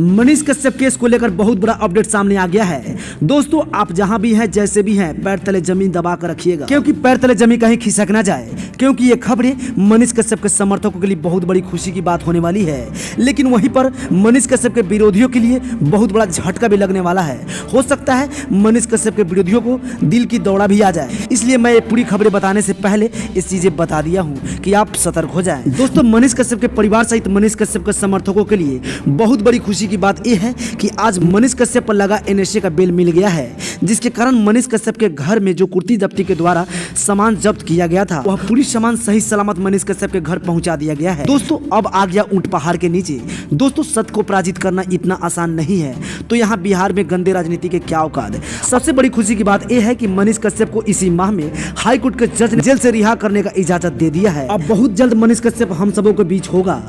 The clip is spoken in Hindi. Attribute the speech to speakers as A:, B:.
A: मनीष कश्यप केस को लेकर बहुत बड़ा अपडेट सामने आ गया है। दोस्तों आप जहां भी हैं जैसे भी हैं पैर तले जमीन दबा कर रखिएगा, क्योंकि पैर तले जमीन कहीं खिसक ना जाए, क्योंकि ये खबरें मनीष कश्यप के समर्थकों के लिए बहुत बड़ी खुशी की बात होने वाली है। लेकिन वहीं पर मनीष कश्यप के विरोधियों के लिए बहुत बड़ा झटका भी लगने वाला है। हो सकता है मनीष कश्यप के विरोधियों को दिल की दौड़ा भी आ जाए, इसलिए मैं ये पूरी खबरें बताने से पहले इस चीजें बता दिया हूँ कि आप सतर्क हो जाएं। दोस्तों मनीष कश्यप के परिवार सहित मनीष कश्यप के समर्थकों के लिए बहुत बड़ी खुशी की बात यह है कि आज मनीष कश्यप पर लगा एनएसए का बेल मिल गया है, जिसके कारण मनीष कश्यप के घर में जो कुर्ती जब्ती के द्वारा सामान जब्त किया गया था वह पूरी सामान सही सलामत मनीष कश्यप के घर पहुंचा दिया गया है। दोस्तों अब आ गया ऊंट पहाड़ के नीचे। दोस्तों सत्य को पराजित करना इतना आसान नहीं है, तो यहाँ बिहार में गंदे राजनीति के क्या औकात। सबसे बड़ी खुशी की बात यह है कि मनीष कश्यप को इसी माह में हाई कोर्ट के जज ने जेल से रिहा करने का इजाजत दे दिया है। अब बहुत जल्द मनीष कश्यप हम सबों के बीच होगा।